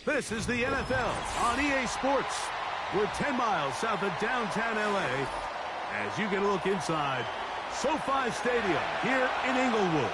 This is the NFL on EA Sports. We're 10 miles south of downtown LA as you get a look inside SoFi Stadium here in Inglewood.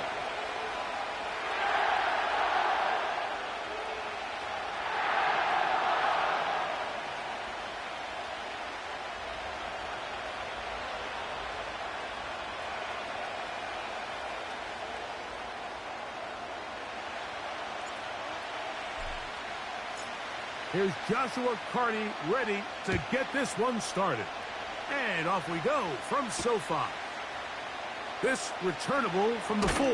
Here's Joshua Carney ready to get this one started. And off we go from SoFi. This returnable from the 4.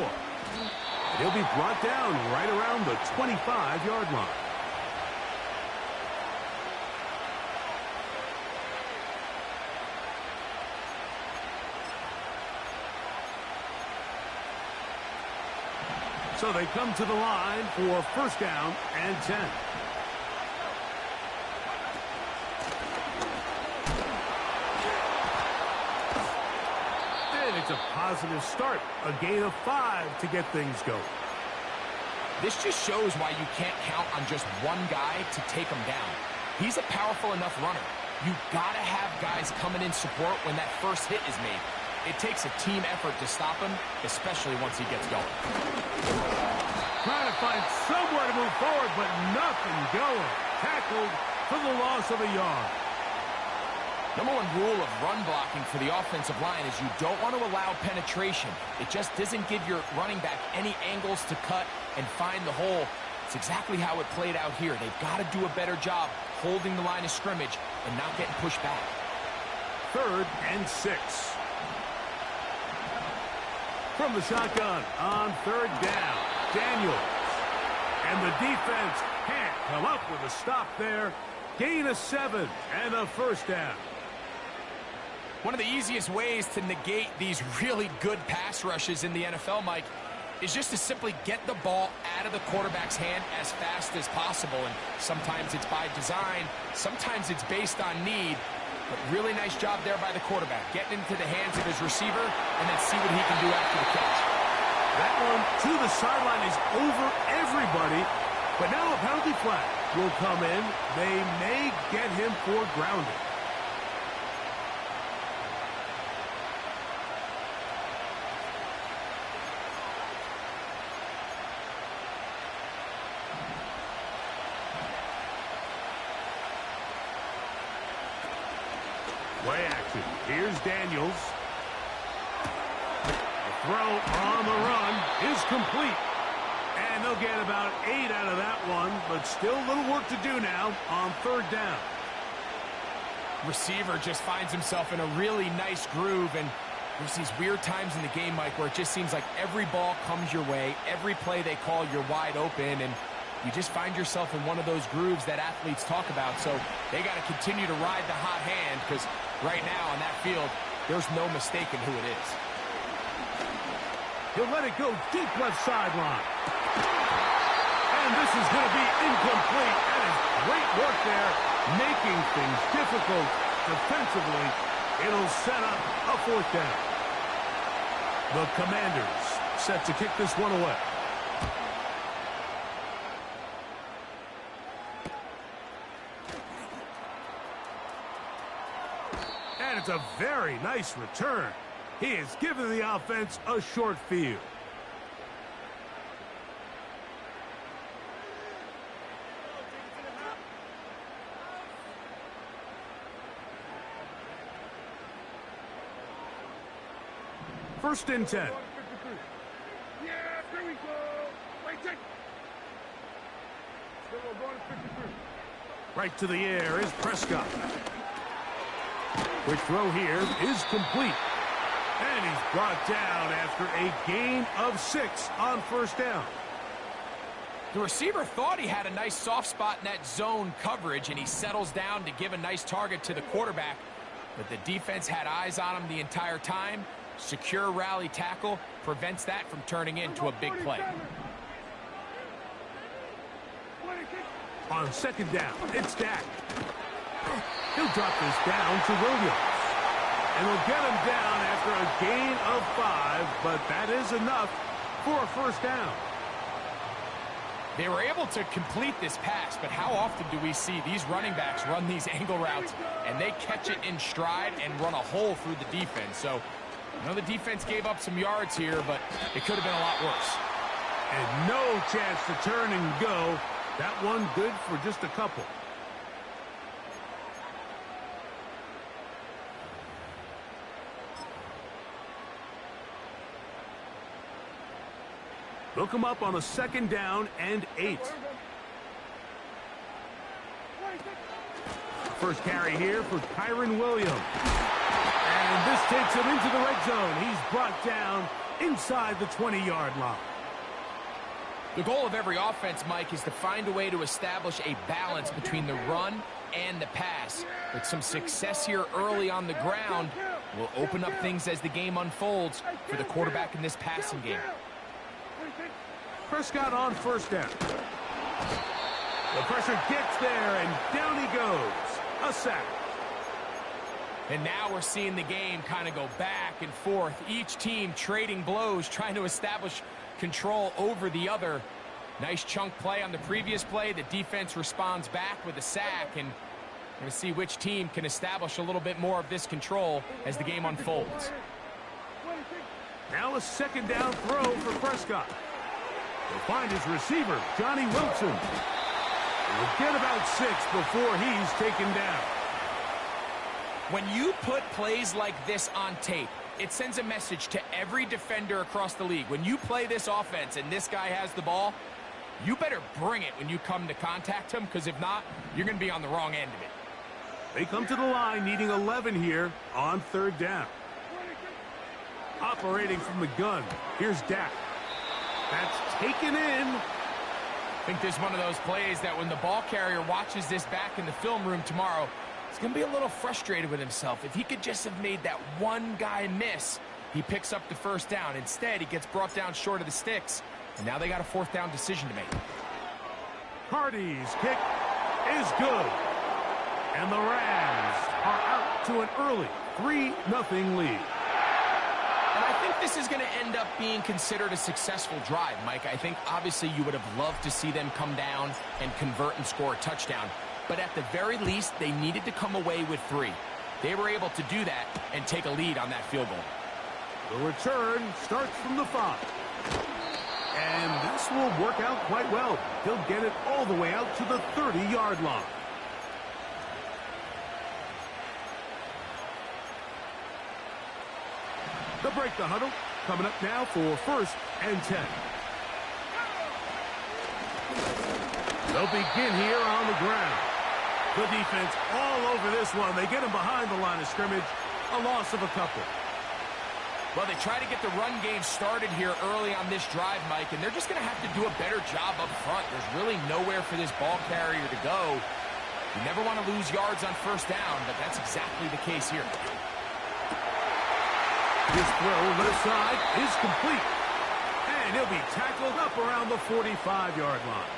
He'll be brought down right around the 25-yard line. So they come to the line for first down and 10. It's a positive start, a gain of 5 to get things going. This just shows why you can't count on just one guy to take him down. He's a powerful enough runner. You've got to have guys coming in support when that first hit is made. It takes a team effort to stop him, especially once he gets going. Trying to find somewhere to move forward, but nothing going. Tackled for the loss of a yard. Number one rule of run blocking for the offensive line is you don't want to allow penetration. It just doesn't give your running back any angles to cut and find the hole. It's exactly how it played out here. They've got to do a better job holding the line of scrimmage and not getting pushed back. 3rd and 6. From the shotgun on 3rd down, Daniels. And the defense can't come up with a stop there. Gain of 7 and a first down. One of the easiest ways to negate these really good pass rushes in the NFL, Mike, is just to simply get the ball out of the quarterback's hand as fast as possible. And sometimes it's by design, sometimes it's based on need. But really nice job there by the quarterback, getting into the hands of his receiver and then see what he can do after the catch. That one to the sideline is over everybody. But now a penalty flag will come in. They may get him for grounding. Play action. Here's Daniels. The throw on the run is complete. And they'll get about 8 out of that one, but still a little work to do now on 3rd down. Receiver just finds himself in a really nice groove, and there's these weird times in the game, Mike, where it just seems like every ball comes your way, every play they call, you're wide open, and you just find yourself in one of those grooves that athletes talk about. So they got to continue to ride the hot hand, because right now on that field, there's no mistaking who it is. He'll let it go deep left sideline. And this is going to be incomplete. That is great work there, making things difficult defensively. It'll set up a 4th down. The Commanders set to kick this one away. And it's a very nice return. He has given the offense a short field. First and 10. Yeah, there we go. Wait, take. Still going to 53. Right to the air is Prescott. Quick throw here is complete. And he's brought down after a gain of 6 on 1st down. The receiver thought he had a nice soft spot in that zone coverage, and he settles down to give a nice target to the quarterback. But the defense had eyes on him the entire time. Secure rally tackle prevents that from turning into a big play. On 2nd down, it's Dak. He'll drop this down to Williams. And we'll get him down after a gain of 5, but that is enough for a first down. They were able to complete this pass, but how often do we see these running backs run these angle routes and they catch it in stride and run a hole through the defense? So, I know the defense gave up some yards here, but it could have been a lot worse. And no chance to turn and go. That one good for just a couple. Look him up on a 2nd down and 8. First carry here for Kyron Williams. And this takes him into the red zone. He's brought down inside the 20-yard line. The goal of every offense, Mike, is to find a way to establish a balance between the run and the pass. With some success here early on the ground, will open up things as the game unfolds for the quarterback in this passing game. Prescott on 1st down. The pressure gets there, and down he goes. A sack. And now we're seeing the game kind of go back and forth. Each team trading blows, trying to establish control over the other. Nice chunk play on the previous play. The defense responds back with a sack, and we're going to see which team can establish a little bit more of this control as the game unfolds. Now a 2nd down throw for Prescott. He'll find his receiver, Johnny Wilson. He'll get about 6 before he's taken down. When you put plays like this on tape, it sends a message to every defender across the league. When you play this offense and this guy has the ball, you better bring it when you come to contact him, because if not, you're going to be on the wrong end of it. They come to the line needing 11 here on 3rd down. Operating from the gun, here's Dak. That's taken in. I think this is one of those plays that when the ball carrier watches this back in the film room tomorrow, he's going to be a little frustrated with himself. If he could just have made that one guy miss, he picks up the 1st down. Instead, he gets brought down short of the sticks, and now they got a 4th down decision to make. Hardy's kick is good. And the Rams are out to an early 3-0 lead. And I think this is going to end up being considered a successful drive, Mike. I think obviously you would have loved to see them come down and convert and score a touchdown. But at the very least, they needed to come away with 3. They were able to do that and take a lead on that field goal. The return starts from the 5. And this will work out quite well. He'll get it all the way out to the 30-yard line. They'll break the huddle. Coming up now for 1st and 10. They'll begin here on the ground. The defense all over this one. They get him behind the line of scrimmage. A loss of a couple. Well, they try to get the run game started here early on this drive, Mike, and they're just going to have to do a better job up front. There's really nowhere for this ball carrier to go. You never want to lose yards on 1st down, but that's exactly the case here. His throw left side is complete. And he'll be tackled up around the 45-yard line.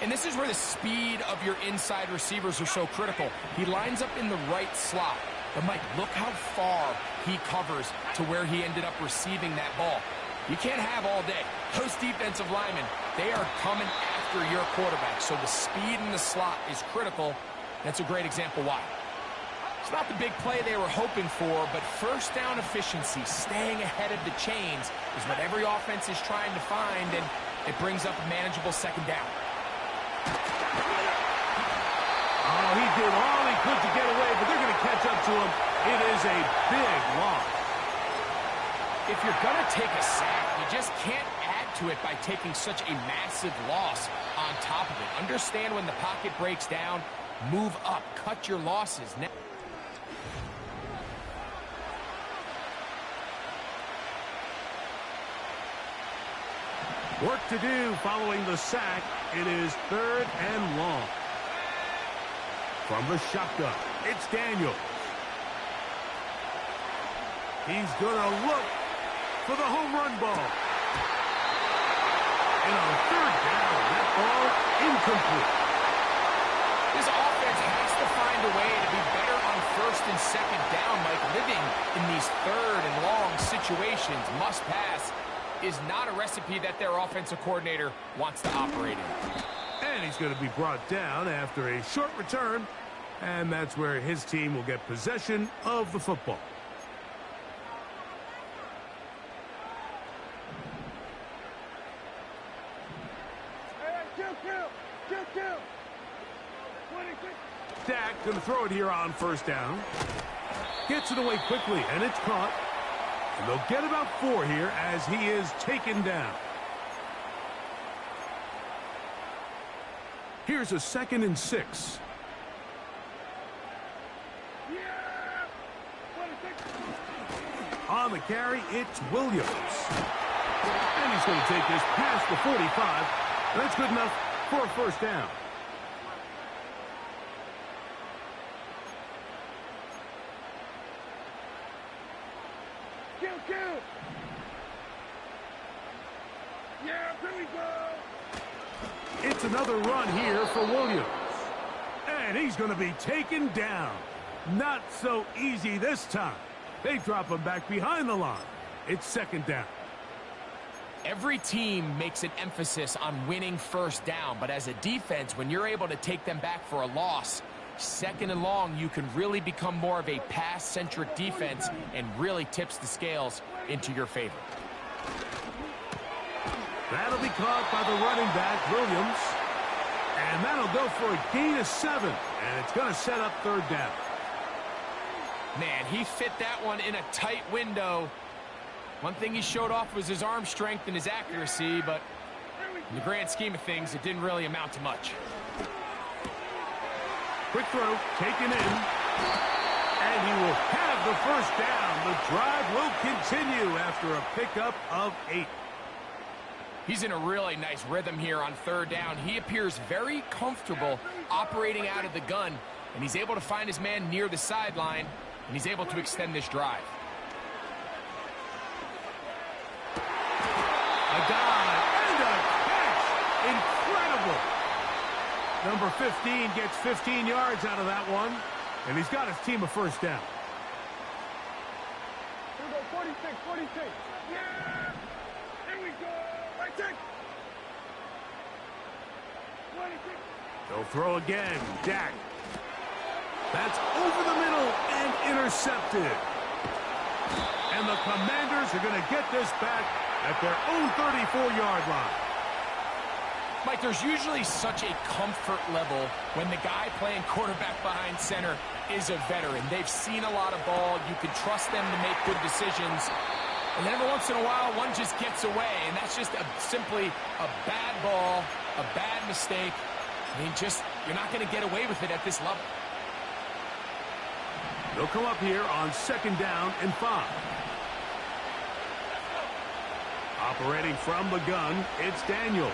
And this is where the speed of your inside receivers are so critical. He lines up in the right slot. But, Mike, look how far he covers to where he ended up receiving that ball. You can't have all day. Those defensive linemen, they are coming after your quarterback. So the speed in the slot is critical. That's a great example why. It's not the big play they were hoping for, but 1st down efficiency, staying ahead of the chains, is what every offense is trying to find, and it brings up a manageable 2nd down. Oh, he did all he could to get away, but they're going to catch up to him. It is a big loss. If you're going to take a sack, you just can't add to it by taking such a massive loss on top of it. Understand when the pocket breaks down, move up, cut your losses. Now, work to do following the sack. It is 3rd and long. From the shotgun, it's Daniels. He's going to look for the home run ball. And on 3rd down, that ball incomplete. this offense has to find a way to be better on 1st and 2nd down, Mike. Living in these 3rd and long situations, must pass. is not a recipe that their offensive coordinator wants to operate in. And he's going to be brought down after a short return, and that's where his team will get possession of the football. Dak going to throw it here on first down. Gets it away quickly, and it's caught. And they'll get about 4 here as he is taken down. Here's a 2nd and 6. On the carry, it's Williams. And he's going to take this past the 45. That's good enough for a first down. Yeah, here we go. It's another run here for Williams. And he's going to be taken down. Not so easy this time. They drop him back behind the line. It's 2nd down. Every team makes an emphasis on winning first down, but as a defense, when you're able to take them back for a loss, 2nd and long, you can really become more of a pass-centric defense and really tips the scales into your favor. That'll be caught by the running back, Williams. And that'll go for a gain of 7. And it's going to set up 3rd down. Man, he fit that one in a tight window. One thing he showed off was his arm strength and his accuracy, but in the grand scheme of things, it didn't really amount to much. Quick throw, taken in. And he will have the first down. The drive will continue after a pickup of 8. He's in a really nice rhythm here on 3rd down. He appears very comfortable operating out of the gun, and he's able to find his man near the sideline, and he's able to extend this drive. A dive and a catch. Incredible. Number 15 gets 15 yards out of that one, and he's got his team a first down. Here we go, 46, 46. Yeah! Here we go. Right check. 26. They'll throw again. Dak. That's over the middle and intercepted. And the Commanders are going to get this back at their own 34-yard line. Mike, there's usually such a comfort level when the guy playing quarterback behind center is a veteran. They've seen a lot of ball. You can trust them to make good decisions. And then every once in a while, one just gets away, and that's just simply a bad ball, a bad mistake. I mean, you're not going to get away with it at this level. They'll come up here on 2nd down and 5. Operating from the gun, it's Daniels.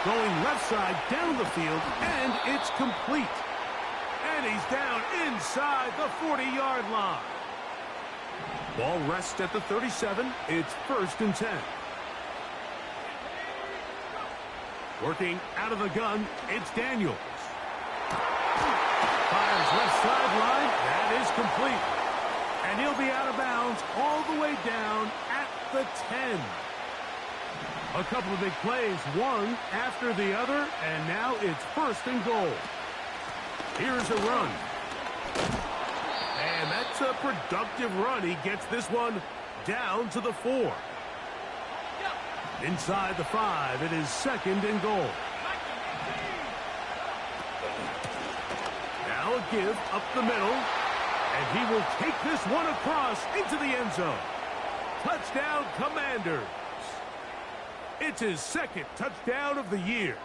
Going left side down the field, and it's complete. And he's down inside the 40-yard line. Ball rests at the 37. It's 1st and 10. Working out of the gun, it's Daniels. Fires left sideline. That is complete. And he'll be out of bounds all the way down at the 10. A couple of big plays, one after the other, and now it's 1st and goal. Here's a run. And that's a productive run. He gets this one down to the 4. Inside the 5, it is 2nd and goal. Now a give up the middle, and he will take this one across into the end zone. Touchdown, Commanders. It's his 2nd touchdown of the year.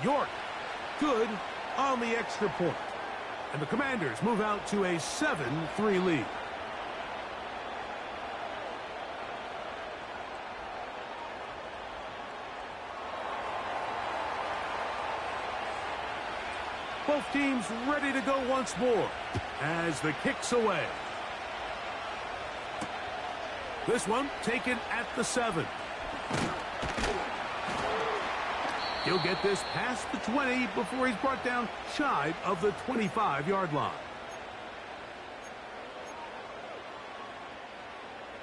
York, good on the extra point. And the Commanders move out to a 7-3 lead. Both teams ready to go once more as the kick's away. This one taken at the 7. He'll get this past the 20 before he's brought down shy of the 25-yard line.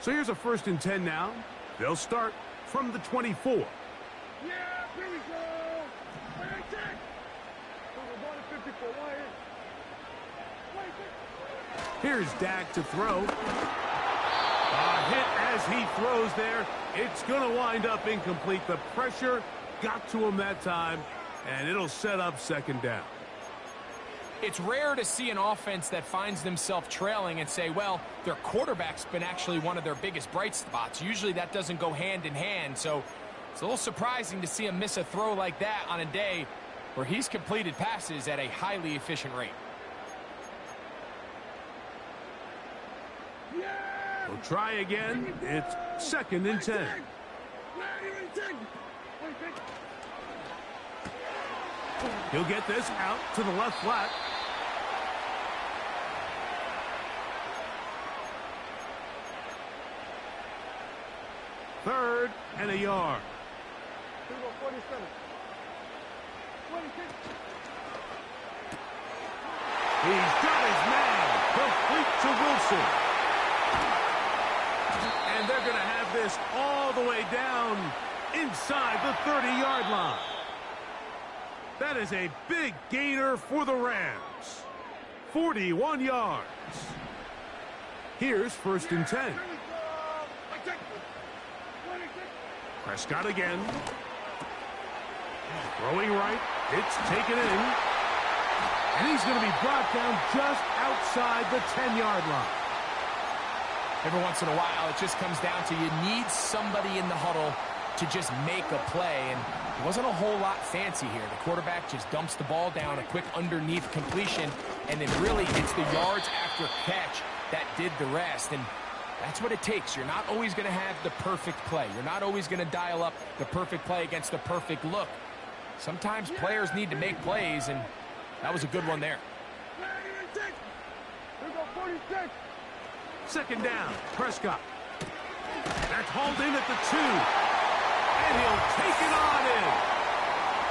So here's a 1st and 10 now. They'll start from the 24. Yeah, here we go. Wait, check. We're going to 54. Here's Dak to throw. A hit as he throws there. It's going to wind up incomplete. The pressure got to him that time, and it'll set up 2nd down. It's rare to see an offense that finds themselves trailing and say, well, their quarterback's been actually one of their biggest bright spots. Usually that doesn't go hand in hand, so it's a little surprising to see him miss a throw like that on a day where he's completed passes at a highly efficient rate. We'll try again. It's 2nd and 10. He'll get this out to the left flat. Third and a yard. He's got his man. Complete to Wilson. And they're going to have this all the way down inside the 30-yard line. That is a big gainer for the Rams. 41 yards. Here's 1st and 10. Prescott again. Throwing right. It's taken in. And he's going to be brought down just outside the 10-yard line. Every once in a while, it just comes down to you need somebody in the huddle to just make a play, and it wasn't a whole lot fancy here. The quarterback just dumps the ball down, a quick underneath completion, and then really it's the yards after catch that did the rest, and that's what it takes. You're not always going to have the perfect play. You're not always going to dial up the perfect play against the perfect look. Sometimes players need to make plays, and that was a good one there. 2nd down, Prescott. That's hauled in at the 2. And he'll take it on in.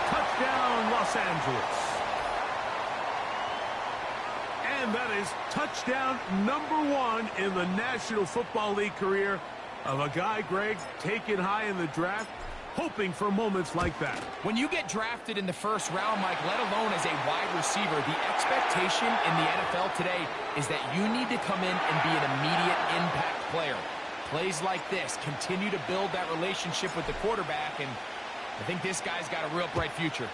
Touchdown, Los Angeles. And that is touchdown number 1 in the National Football League career of a guy, Greg, taken high in the draft, hoping for moments like that. When you get drafted in the 1st round, Mike, let alone as a wide receiver, the expectation in the NFL today is that you need to come in and be an immediate impact player. Plays like this continue to build that relationship with the quarterback, and I think this guy's got a real bright future.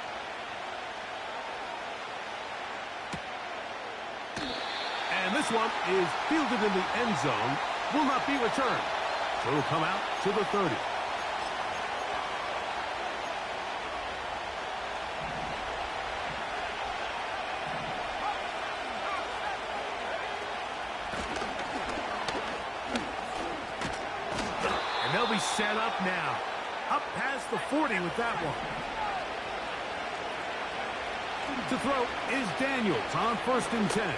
And this one is fielded in the end zone, will not be returned. So it'll come out to the 30. And they'll be set up now. Up past the 40 with that one. To throw is Daniels on 1st and 10.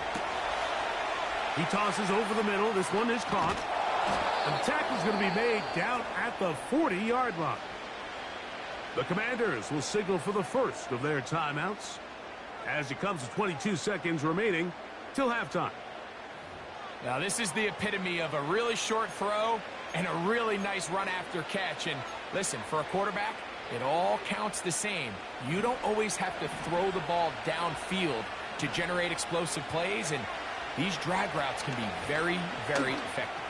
He tosses over the middle. This one is caught. And the tackle is going to be made down at the 40-yard line. The Commanders will signal for the first of their timeouts as it comes to 22 seconds remaining till halftime. Now, this is the epitome of a really short throw and a really nice run after catch. And listen, for a quarterback, it all counts the same. You don't always have to throw the ball downfield to generate explosive plays, and these drag routes can be very, very effective.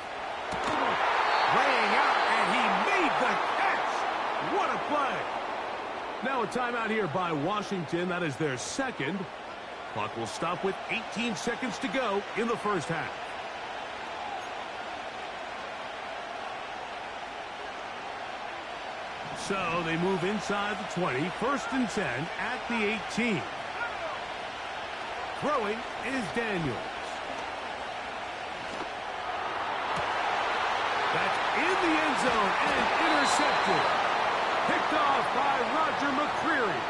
Laying out, and he made the catch. What a play. Now a timeout here by Washington. That is their second. Clock will stop with 18 seconds to go in the 1st half. So they move inside the 20. 1st and 10 at the 18. Throwing is Daniels. That's in the end zone and intercepted. Picked off by Roger McCreary.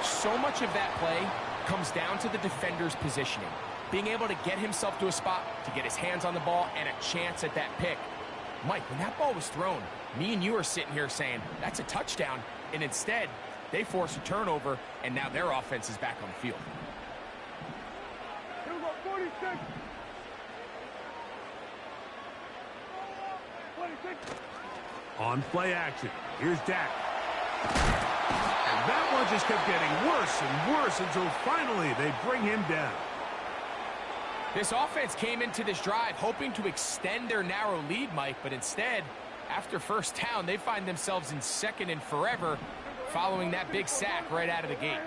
So much of that play comes down to the defender's positioning. Being able to get himself to a spot, to get his hands on the ball, and a chance at that pick. Mike, when that ball was thrown, me and you are sitting here saying, that's a touchdown. And instead, they force a turnover, and now their offense is back on the field. Here we go, 46. On play action, here's Dak. And that one just kept getting worse and worse until finally they bring him down. This offense came into this drive hoping to extend their narrow lead, Mike, but instead, after first down, they find themselves in second and forever following that big sack right out of the gate.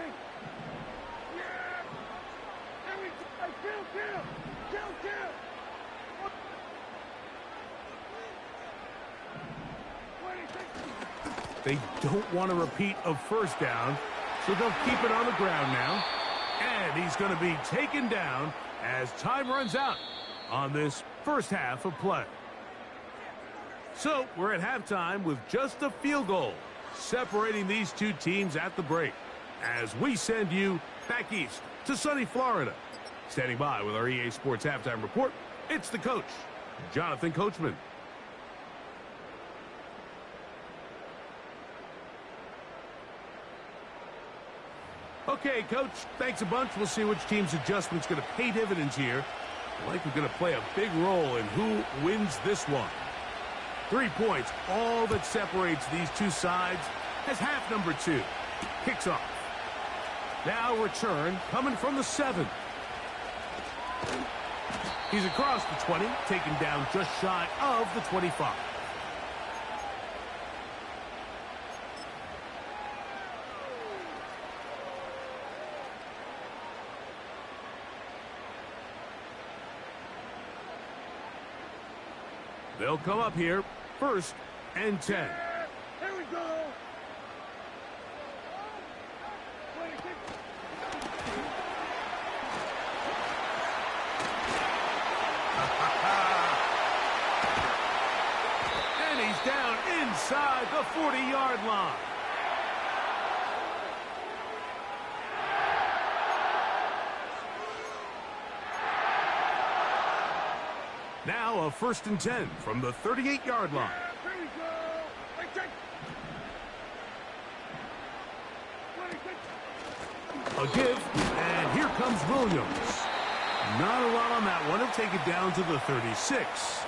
They don't want a repeat of first down, so they'll keep it on the ground now. And he's going to be taken down as time runs out on this first half of play. So we're at halftime with just a field goal separating these two teams at the break as we send you back east to sunny Florida. Standing by with our EA Sports Halftime Report, it's the coach, Jonathan Coachman. Okay, Coach, thanks a bunch. We'll see which team's adjustment's going to pay dividends here. I like we're going to play a big role in who wins this one. 3 points, all that separates these two sides as half number 2 kicks off. Now return coming from the 7. He's across the 20, taken down just shy of the 25. They'll come up here, 1st and 10. Here we go. And he's down inside the 40-yard line. Now a 1st and 10 from the 38-yard line. Here we go. A give, and here comes Williams. Not a lot on that one. He'll take it down to the 36.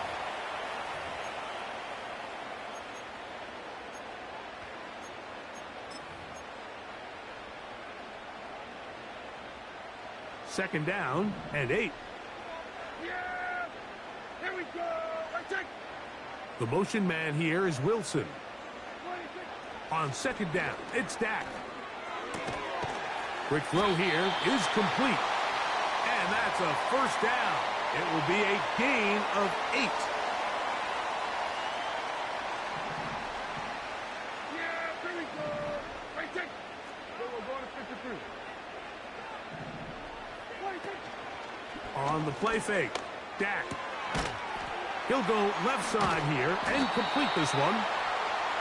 Second down and 8. Yeah. Here we go. The motion man here is Wilson. On second down, it's Dak. Quick throw here is complete. And that's a first down. It will be a gain of 8. Yeah, here we go. So we're going to 53. On the play fake, Dak. He'll go left side here and complete this one.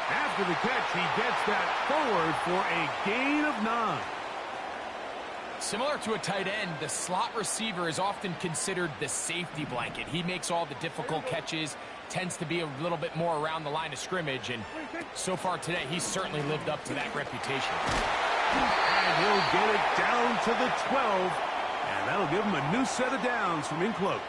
After the catch, he gets that forward for a gain of 9. Similar to a tight end, the slot receiver is often considered the safety blanket. He makes all the difficult catches, tends to be a little bit more around the line of scrimmage, and so far today, he's certainly lived up to that reputation. And he'll get it down to the 12, and that'll give him a new set of downs from in close.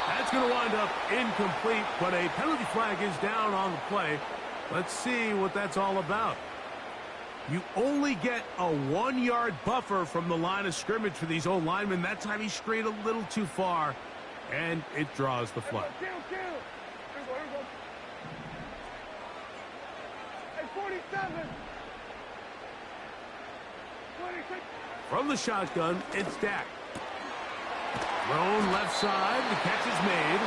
That's going to wind up incomplete, but a penalty flag is down on the play. Let's see what that's all about. You only get a 1-yard buffer from the line of scrimmage for these old linemen. That time he strayed a little too far, and it draws the flag. Here we go. Hey, 47. 26. From the shotgun, it's Dak. Thrown left side, the catch is made.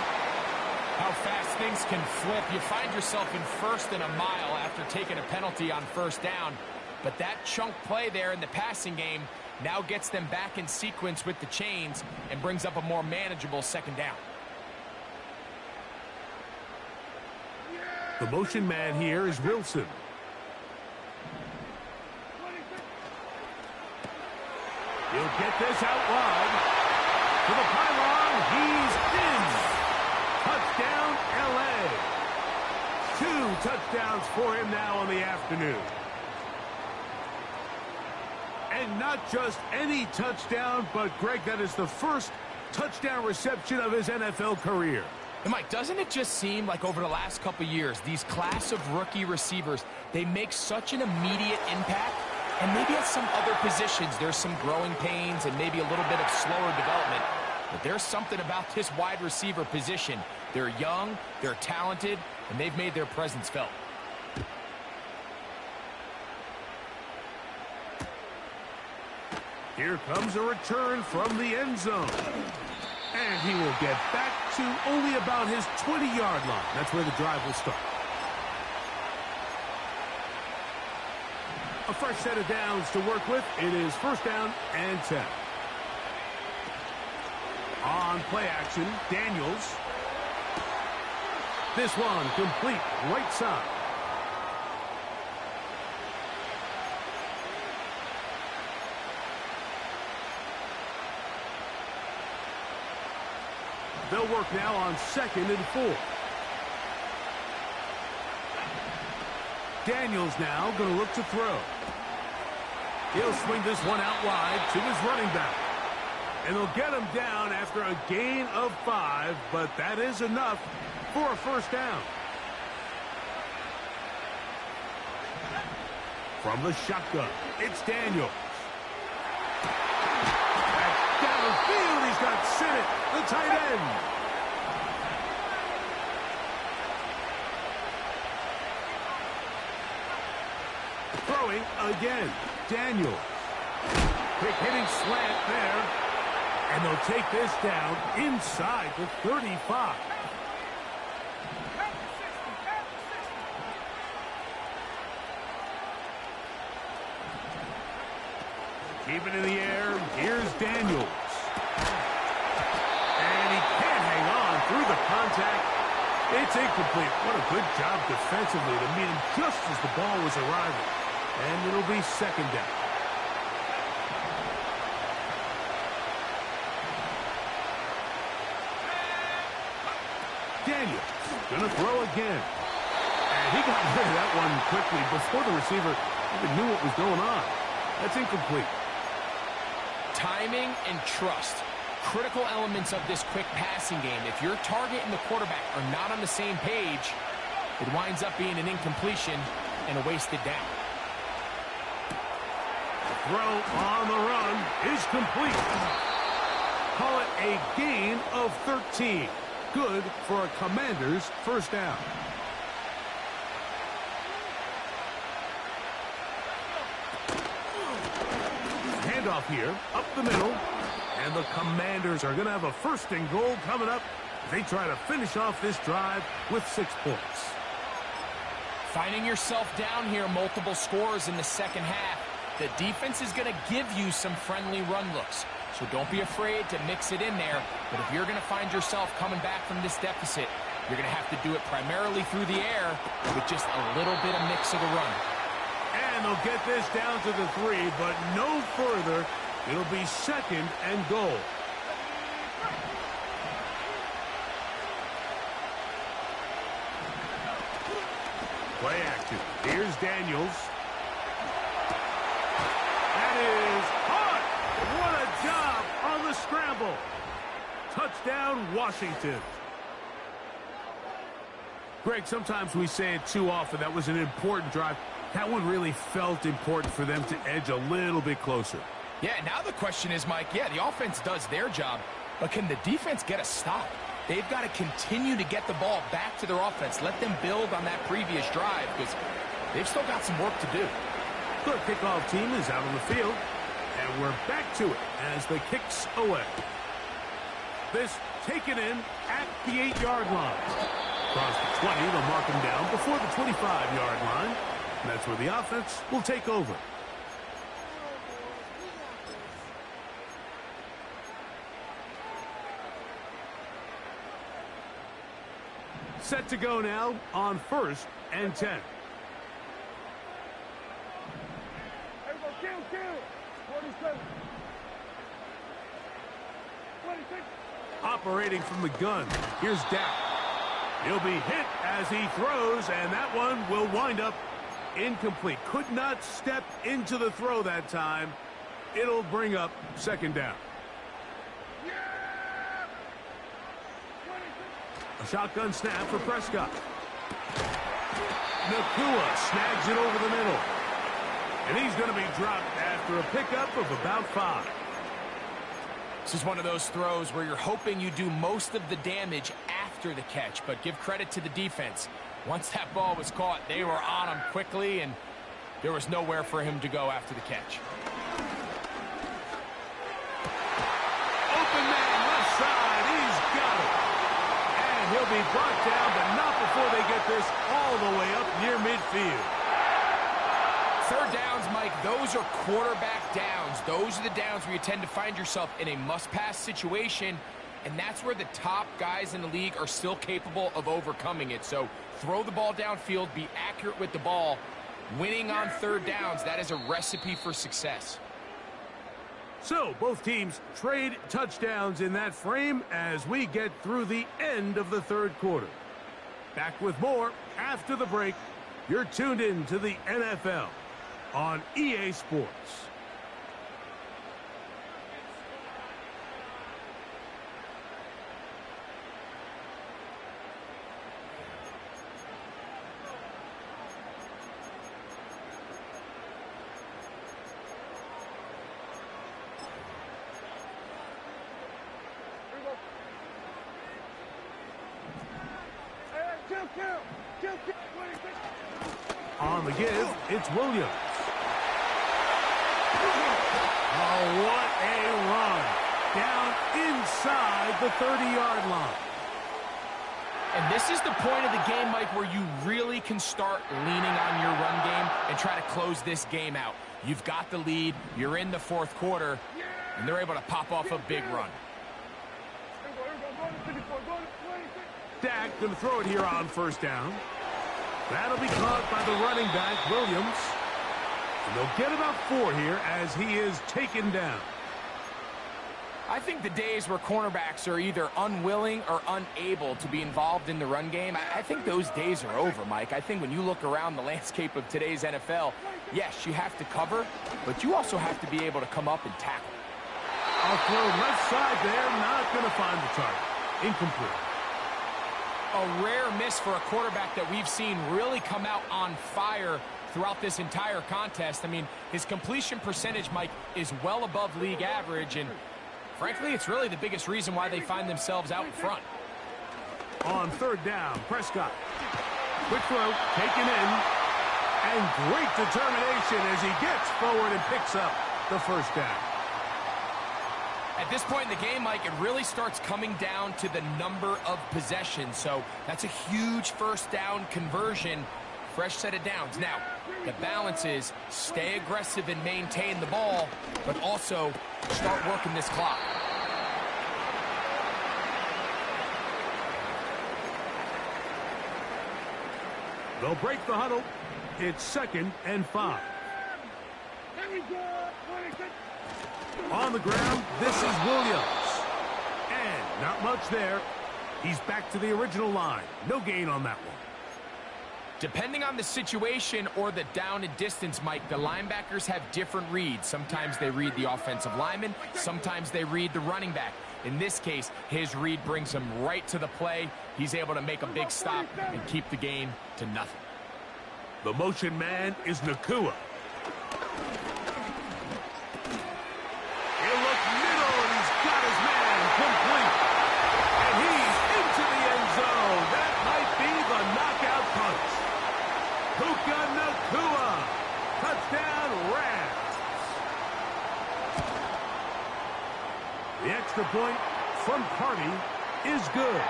How fast things can flip. You find yourself in 1st and a mile after taking a penalty on first down. But that chunk play there in the passing game now gets them back in sequence with the chains and brings up a more manageable second down. The motion man here is Wilson. He'll get this out wide. To the pylon, he's in. touchdowns for him now on the afternoon. And not just any touchdown, but, Greg, that is the first touchdown reception of his NFL career. And Mike, doesn't it just seem like over the last couple years, these class of rookie receivers, they make such an immediate impact? And maybe at some other positions, there's some growing pains and maybe a little bit of slower development. But there's something about this wide receiver position. They're young, they're talented, and they've made their presence felt. Here comes a return from the end zone. And he will get back to only about his 20-yard line. That's where the drive will start. A fresh set of downs to work with. It is first down and 10. On play action, Daniels. This one complete, right side. They'll work now on 2nd and 4. Daniels now going to look to throw. He'll swing this one out wide to his running back. And they'll get him down after a gain of 5, but that is enough for a first down. From the shotgun, it's Daniels. Downfield, he's got Sinnott, the tight end. Throwing again, Daniels. Quick hitting slant there. And they'll take this down inside the 35. Keep it in the air. Here's Daniels. And he can't hang on through the contact. It's incomplete. What a good job defensively to meet him just as the ball was arriving. And it'll be second down. Daniels gonna throw again. And he got rid of that one quickly before the receiver even knew what was going on. That's incomplete. Timing and trust. Critical elements of this quick passing game. If your target and the quarterback are not on the same page, it winds up being an incompletion and a wasted down. The throw on the run is complete. Call it a gain of 13. Good for a Commander's first down. Handoff here, up the middle. And the Commanders are going to have a first and goal coming up. They try to finish off this drive with 6 points. Finding yourself down here, multiple scores in the second half. The defense is going to give you some friendly run looks. So don't be afraid to mix it in there. But if you're going to find yourself coming back from this deficit, you're going to have to do it primarily through the air with just a little bit of mix of the run. And they'll get this down to the 3, but no further. It'll be second and goal. Play action. Here's Daniels. That is caught. What a job on the scramble. Touchdown, Washington. Greg, sometimes we say it too often. That was an important drive. That one really felt important for them to edge a little bit closer. Yeah, now the question is, Mike, yeah, the offense does their job, but can the defense get a stop? They've got to continue to get the ball back to their offense. Let them build on that previous drive because they've still got some work to do. The kickoff team is out on the field, and we're back to it as the kicks away. This taken in at the 8-yard line. Across the 20, they'll mark him down before the 25-yard line. And that's where the offense will take over. Set to go now on 1st and 10. Everybody kill. 47. 26. Operating from the gun. Here's Dak. He'll be hit as he throws, and that one will wind up incomplete. Could not step into the throw that time. It'll bring up second down. A shotgun snap for Prescott. Nakua snags it over the middle. And he's going to be dropped after a pickup of about 5. This is one of those throws where you're hoping you do most of the damage after the catch, but give credit to the defense. Once that ball was caught, they were on him quickly, and there was nowhere for him to go after the catch. Open man, left side, he's got it. And he'll be brought down, but not before they get this all the way up near midfield. Third downs, Mike, those are quarterback downs. Those are the downs where you tend to find yourself in a must-pass situation, and that's where the top guys in the league are still capable of overcoming it. So throw the ball downfield, be accurate with the ball. Winning on third downs, that is a recipe for success. So both teams trade touchdowns in that frame as we get through the end of the third quarter. Back with more after the break. You're tuned in to the NFL on EA Sports. On the give, it's Williams. Oh, what a run. Down inside the 30-yard line. And this is the point of the game, Mike, where you really can start leaning on your run game and try to close this game out. You've got the lead, you're in the fourth quarter, and they're able to pop off a big run. Dak going to throw it here on first down. That'll be caught by the running back, Williams. And they'll get about 4 here as he is taken down. I think the days where cornerbacks are either unwilling or unable to be involved in the run game, I think those days are over, Mike. I think when you look around the landscape of today's NFL, yes, you have to cover, but you also have to be able to come up and tackle. I'll throw left side there, not going to find the target. Incomplete. A rare miss for a quarterback that we've seen really come out on fire throughout this entire contest. I mean, his completion percentage, Mike, is well above league average, and frankly, it's really the biggest reason why they find themselves out in front. On third down, Prescott. Quick throw, taken in, and great determination as he gets forward and picks up the first down. At this point in the game, Mike, it really starts coming down to the number of possessions. So that's a huge first down conversion. Fresh set of downs. Now, the balance is stay aggressive and maintain the ball, but also start working this clock. They'll break the huddle. It's 2nd and 5. On the ground, this is Williams. And not much there. He's back to the original line. No gain on that one. Depending on the situation or the down and distance, Mike, the linebackers have different reads. Sometimes they read the offensive lineman. Sometimes they read the running back. In this case, his read brings him right to the play. He's able to make a big stop and keep the game to nothing. The motion man is Nakua. He'll look middle, and he's got his man complete. And he's into the end zone. That might be the knockout punch. Puka Nakua. Touchdown, Rams. The extra point from Carty is good.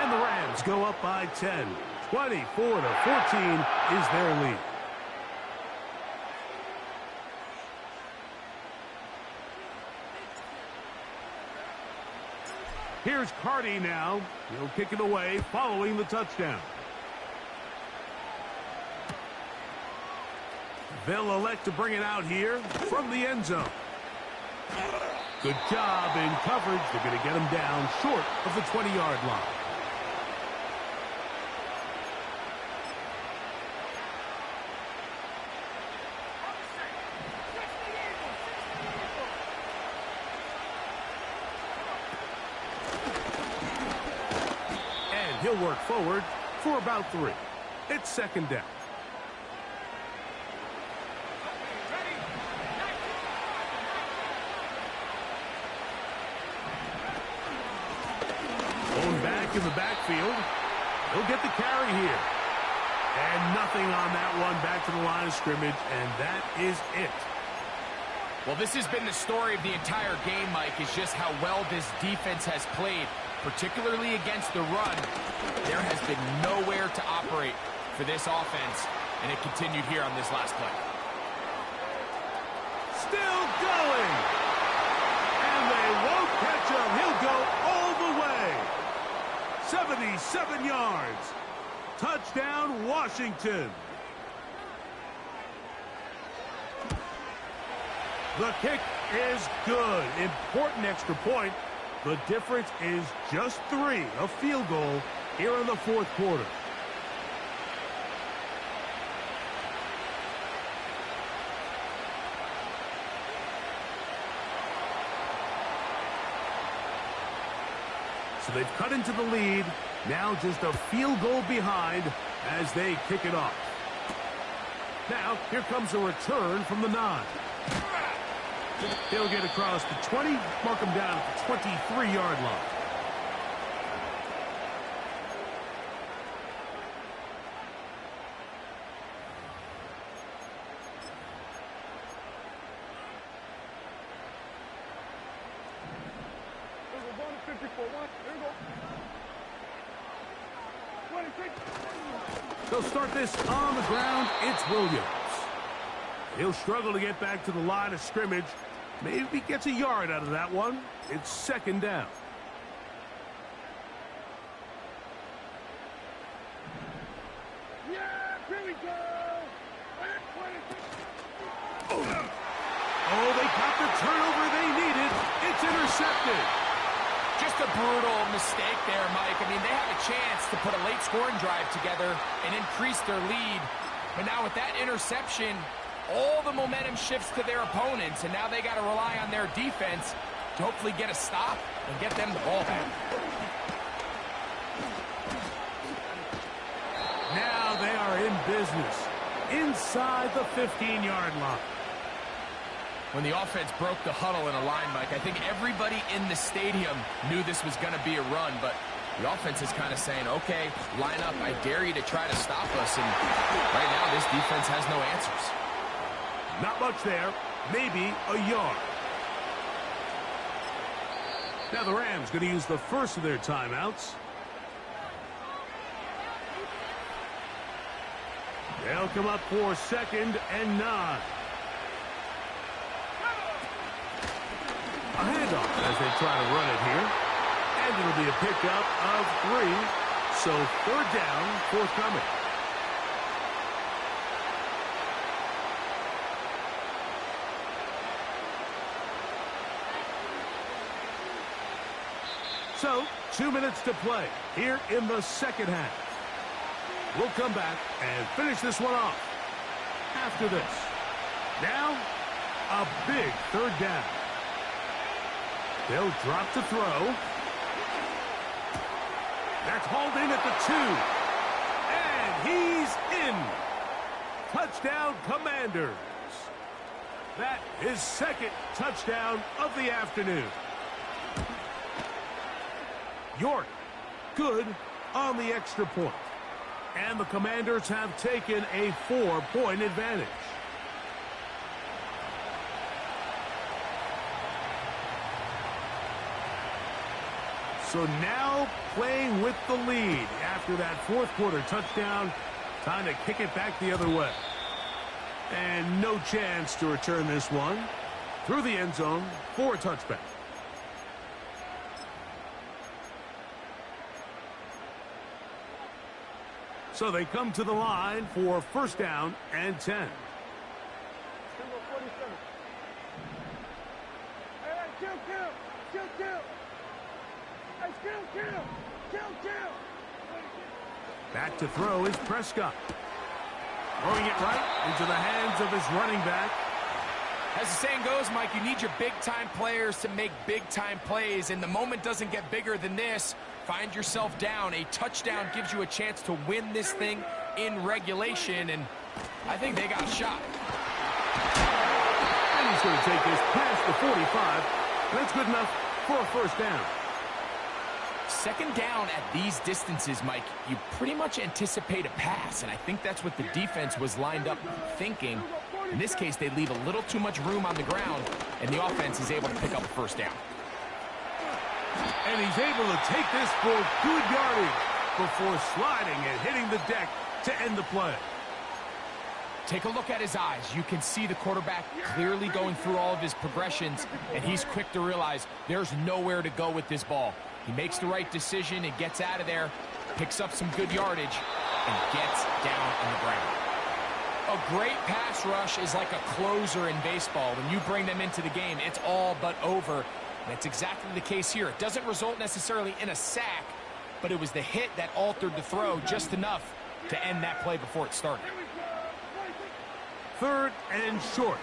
And the Rams go up by 10. 24-14 is their lead. Here's Carty now. He'll kick it away following the touchdown. They'll elect to bring it out here from the end zone. Good job in coverage. They're going to get him down short of the 20-yard line. He'll work forward for about 3. It's second down. Going back in the backfield. He'll get the carry here. And nothing on that one, back to the line of scrimmage, and that is it. Well, this has been the story of the entire game, Mike, is just how well this defense has played, particularly against the run. There has been nowhere to operate for this offense, and it continued here on this last play. Still going. And they won't catch him. He'll go all the way. 77 yards. Touchdown, Washington. The kick is good. Important extra point. The difference is just 3. A field goal here in the fourth quarter. So they've cut into the lead. Now just a field goal behind as they kick it off. Now, here comes a return from the 9. He'll get across the 20, mark him down at the 23-yard line. They'll start this on the ground. It's Williams. He'll struggle to get back to the line of scrimmage. Maybe gets a yard out of that one. It's second down. Yeah, here we go. Oh, they got the turnover they needed. It's intercepted. Just a brutal mistake there, Mike. I mean, they have a chance to put a late scoring drive together and increase their lead. But now with that interception, all the momentum shifts to their opponents, and now they got to rely on their defense to hopefully get a stop and get them the ball back. Now they are in business inside the 15-yard line. When the offense broke the huddle in a line, Mike, I think everybody in the stadium knew this was going to be a run, but the offense is kind of saying, okay, line up, I dare you to try to stop us, and right now this defense has no answers. Not much there, maybe a yard. Now the Rams going to use the first of their timeouts. They'll come up for second and 9. A handoff as they try to run it here. And it'll be a pickup of 3. So third down forthcoming. So 2 minutes to play here in the second half. We'll come back and finish this one off after this. Now, a big third down. They'll drop to throw. That's hauled in at the 2. And he's in. Touchdown, Commanders. That is second touchdown of the afternoon. York, good on the extra point. And the Commanders have taken a 4-point advantage. So now playing with the lead after that fourth quarter touchdown. Time to kick it back the other way. And no chance to return this one through the end zone for a touchback. So they come to the line for first down and 10. Back to throw is Prescott. Throwing it right into the hands of his running back. As the saying goes, Mike, you need your big-time players to make big-time plays, and the moment doesn't get bigger than this find yourself down. A touchdown gives you a chance to win this thing in regulation, and I think they got a shot. And he's going to take this past the 45. That's good enough for a first down. Second down at these distances, Mike, you pretty much anticipate a pass, and I think that's what the defense was lined up thinking. In this case, they leave a little too much room on the ground, and the offense is able to pick up a first down. And he's able to take this for good yardage before sliding and hitting the deck to end the play. Take a look at his eyes. You can see the quarterback clearly going through all of his progressions, and he's quick to realize there's nowhere to go with this ball. He makes the right decision and gets out of there, picks up some good yardage, and gets down on the ground. A great pass rush is like a closer in baseball. When you bring them into the game, it's all but over. That's exactly the case here. It doesn't result necessarily in a sack, but it was the hit that altered the throw just enough to end that play before it started. Third and short.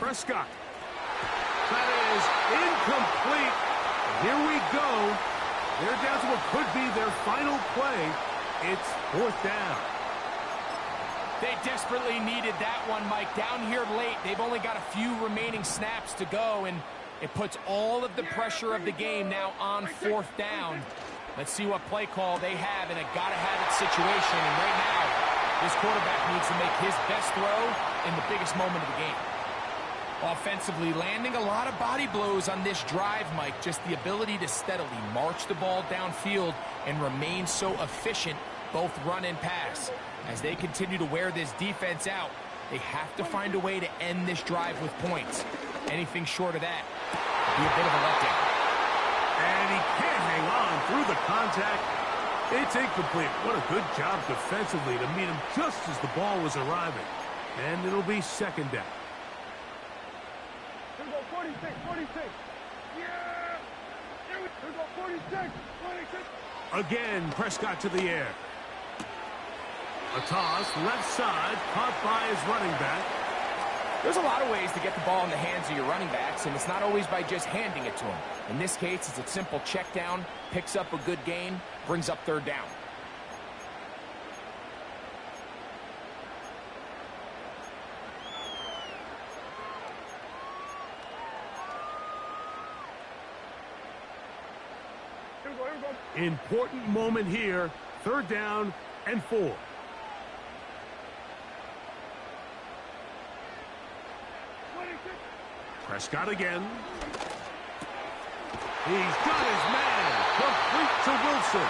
Prescott. That is incomplete. Here we go. They're down to what could be their final play. It's fourth down. They desperately needed that one, Mike. Down here late, they've only got a few remaining snaps to go, and it puts all of the pressure of the game now on fourth down. Let's see what play call they have in a gotta-have-it situation. And right now, this quarterback needs to make his best throw in the biggest moment of the game. Offensively, landing a lot of body blows on this drive, Mike. Just the ability to steadily march the ball downfield and remain so efficient, both run and pass. As they continue to wear this defense out, they have to find a way to end this drive with points. Anything short of that would be a bit of a letdown. And he can't hang on through the contact. It's incomplete. What a good job defensively to meet him just as the ball was arriving. And it'll be second down. Here we go, 46, 46. Yeah! Here we go, 46, 46. Again, Prescott to the air. A toss, left side, caught by his running back. There's a lot of ways to get the ball in the hands of your running backs, and it's not always by just handing it to them. In this case, it's a simple check down, picks up a good gain, brings up third down. Here we go, here we go. Important moment here. Third down and 4. Prescott again. He's got his man. Complete to Wilson.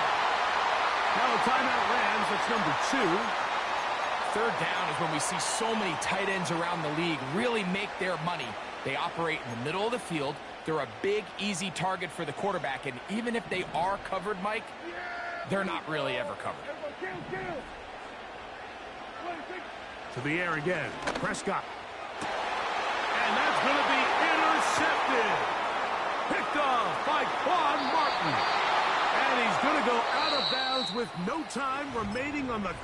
Now a timeout Rams. That's number 2. Third down is when we see so many tight ends around the league really make their money. They operate in the middle of the field. They're a big, easy target for the quarterback, and even if they are covered, Mike, they're not really ever covered. To the air again. Prescott. And that's going to be intercepted. Picked off by Quan Martin. And he's going to go out of bounds with no time remaining on the